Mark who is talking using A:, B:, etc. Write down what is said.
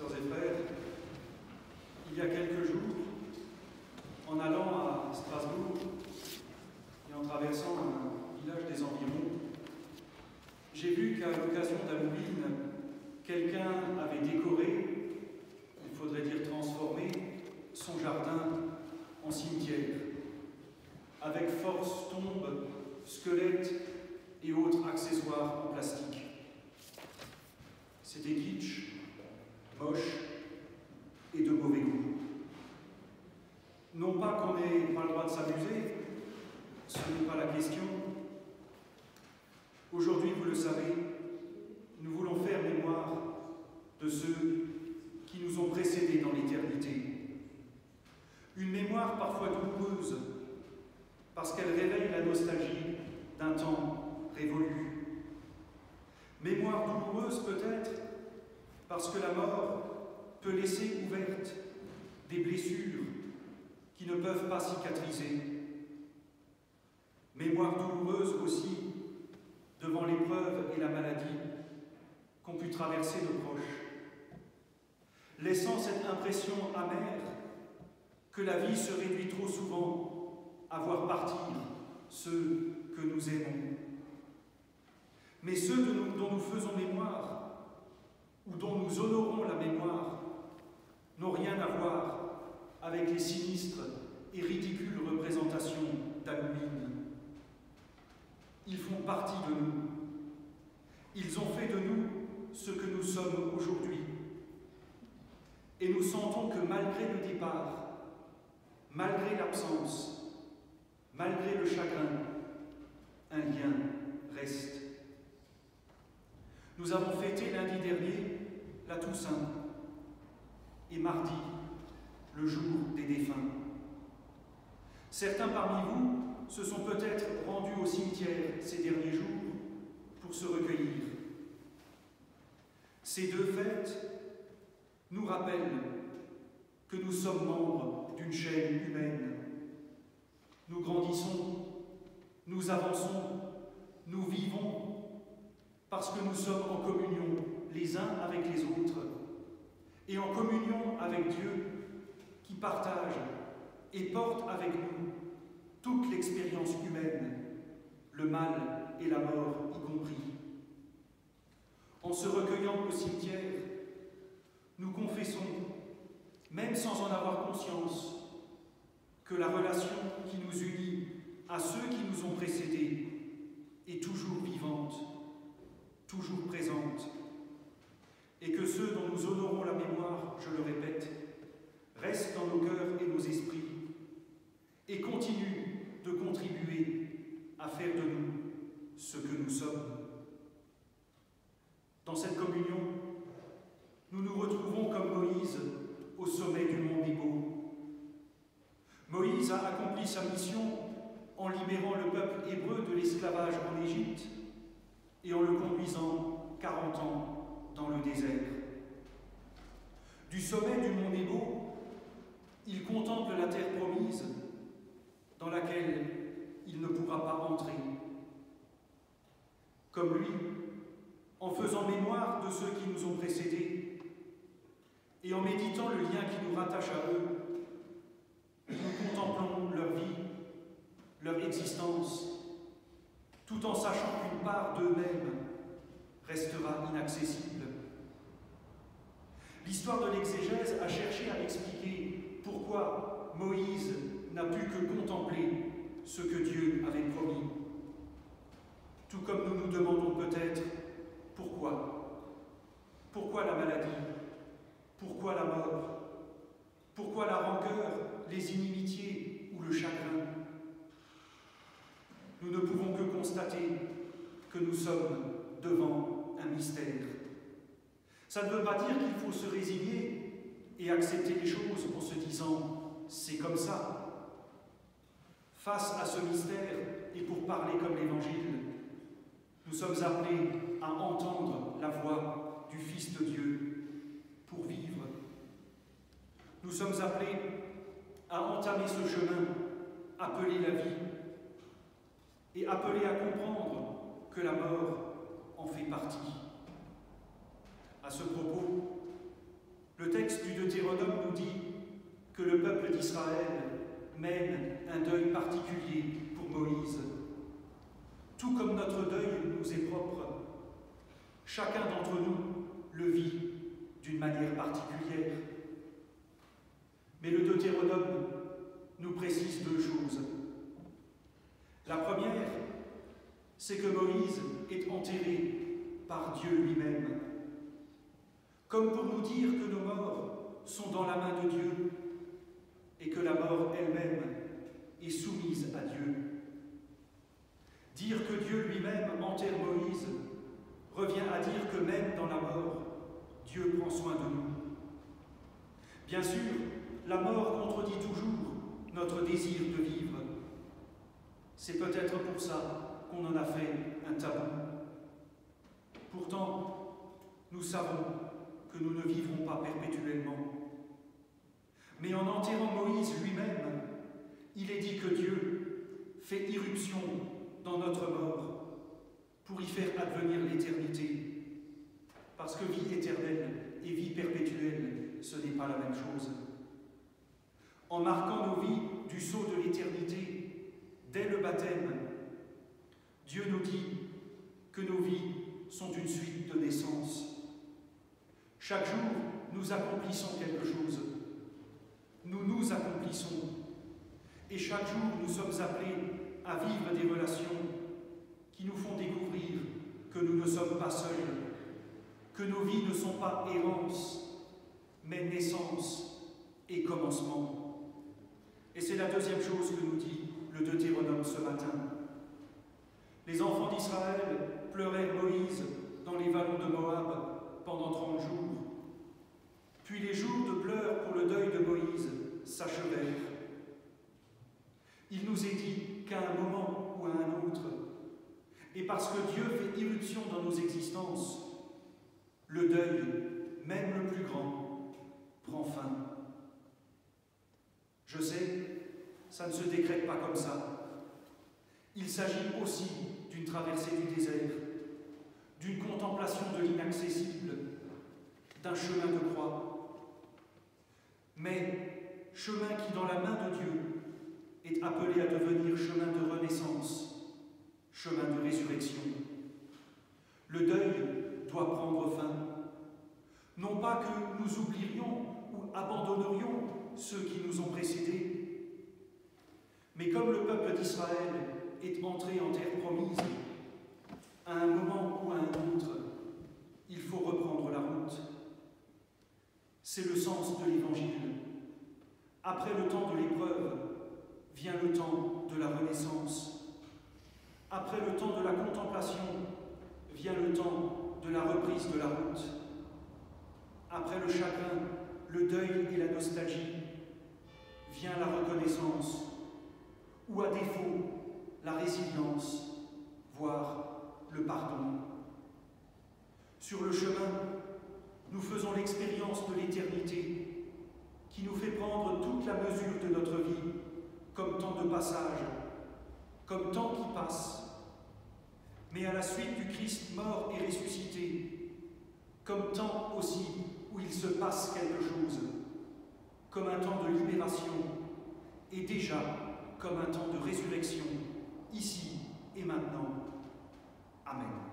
A: sœurs et frères, il y a quelques jours, en allant à Strasbourg et en traversant un village des environs, j'ai vu qu'à l'occasion d'Halloween, quelqu'un avait décoré, il faudrait dire transformé, son jardin en cimetière, avec force, tombes, squelettes et autres accessoires en plastique. C'était kitsch, moche et de mauvais goût. Non pas qu'on n'ait pas le droit de s'amuser, ce n'est pas la question. Aujourd'hui, vous le savez, nous voulons faire mémoire de ceux qui nous ont précédés dans l'éternité. Une mémoire parfois douloureuse, parce qu'elle réveille la nostalgie d'un temps révolu. Mémoire douloureuse peut-être, parce que la mort peut laisser ouvertes des blessures qui ne peuvent pas cicatriser. Mémoire douloureuse aussi devant l'épreuve et la maladie qu'ont pu traverser nos proches, laissant cette impression amère que la vie se réduit trop souvent à voir partir ceux que nous aimons. Mais ceux dont nous faisons mémoire, ou dont nous honorons la mémoire, n'ont rien à voir avec les sinistres et ridicules représentations d'Halloween. Ils font partie de nous. Ils ont fait de nous ce que nous sommes aujourd'hui. Et nous sentons que malgré le départ, malgré l'absence, malgré le chagrin, un lien reste. Nous avons fêté lundi dernier la Toussaint et mardi le jour des défunts. Certains parmi vous se sont peut-être rendus au cimetière ces derniers jours pour se recueillir. Ces deux fêtes nous rappellent que nous sommes membres d'une chaîne humaine. Nous grandissons, nous avançons, nous vivons, parce que nous sommes en communion les uns avec les autres, et en communion avec Dieu qui partage et porte avec nous toute l'expérience humaine, le mal et la mort y compris. En se recueillant au cimetière, nous confessons, même sans en avoir conscience, que la relation qui nous unit à ceux qui nous ont précédés est toujours vivante, toujours présente, et que ceux dont nous honorons la mémoire, je le répète, restent dans nos cœurs et nos esprits, et continuent de contribuer à faire de nous ce que nous sommes. Dans cette communion, nous nous retrouvons comme Moïse au sommet du mont Nebo. Moïse a accompli sa mission en libérant le peuple hébreu de l'esclavage en Égypte et en le conduisant 40 ans dans le désert. Du sommet du mont Nebo, il contemple la terre promise dans laquelle il ne pourra pas entrer. Comme lui, en faisant mémoire de ceux qui nous ont précédés et en méditant le lien qui nous rattache à eux, nous contemplons leur vie, leur existence, tout en sachant qu'une part d'eux-mêmes restera inaccessible. L'histoire de l'exégèse a cherché à expliquer pourquoi Moïse n'a pu que contempler ce que Dieu avait promis. Tout comme nous nous demandons peut-être pourquoi. Pourquoi la maladie? Pourquoi la mort? Pourquoi la rancœur, les inimitiés ou le chagrin? Nous ne pouvons que constater que nous sommes devant un mystère. Ça ne veut pas dire qu'il faut se résigner et accepter les choses en se disant « c'est comme ça ». Face à ce mystère, et pour parler comme l'Évangile, nous sommes appelés à entendre la voix du Fils de Dieu pour vivre. Nous sommes appelés à entamer ce chemin, appelé la vie, et appelés à comprendre que la mort en fait partie. À ce propos, chacun d'entre nous le vit d'une manière particulière. Mais le Deutéronome nous précise deux choses. La première, c'est que Moïse est enterré par Dieu lui-même, comme pour nous dire que nos morts sont dans la main de Dieu et que la mort elle-même est soumise à Dieu. Dire que Dieu lui-même enterre Moïse revient à dire que même dans la mort, Dieu prend soin de nous. Bien sûr, la mort contredit toujours notre désir de vivre. C'est peut-être pour ça qu'on en a fait un tabou. Pourtant, nous savons que nous ne vivrons pas perpétuellement. Mais en enterrant Moïse lui-même, il est dit que Dieu fait irruption dans notre mort pour y faire advenir l'éternité. Parce que vie éternelle et vie perpétuelle, ce n'est pas la même chose. En marquant nos vies du sceau de l'éternité, dès le baptême, Dieu nous dit que nos vies sont une suite de naissances. Chaque jour, nous accomplissons quelque chose. Nous nous accomplissons. Et chaque jour, nous sommes appelés à vivre des relations qui nous font découvrir que nous ne sommes pas seuls, que nos vies ne sont pas errance, mais naissance et commencement. Et c'est la deuxième chose que nous dit le Deutéronome ce matin. Les enfants d'Israël pleurèrent Moïse dans les vallons de Moab pendant 30 jours. Puis les jours de pleurs pour le deuil de Moïse s'achevèrent. Il nous est dit qu'à un moment ou à un autre, et parce que Dieu fait irruption dans nos existences, le deuil, même le plus grand, prend fin. Je sais, ça ne se décrète pas comme ça. Il s'agit aussi d'une traversée du désert, d'une contemplation de l'inaccessible, d'un chemin de croix. Mais chemin qui, dans la main de Dieu, est appelé à devenir chemin de renaissance, chemin de résurrection. Le deuil doit prendre fin. Non pas que nous oublierions ou abandonnerions ceux qui nous ont précédés, mais comme le peuple d'Israël est entré en terre promise, à un moment ou à un autre, il faut reprendre la route. C'est le sens de l'Évangile. Après le temps de l'épreuve, vient le temps de la renaissance. Après le temps de la contemplation, vient le temps de la reprise de la route. Après le chagrin, le deuil et la nostalgie, vient la reconnaissance, ou à défaut, la résilience, voire le pardon. Sur le chemin, nous faisons l'expérience de l'éternité, qui nous fait prendre toute la mesure de notre vie, comme temps de passage, comme temps qui passe, mais à la suite du Christ mort et ressuscité, comme temps aussi où il se passe quelque chose, comme un temps de libération, et déjà comme un temps de résurrection, ici et maintenant. Amen.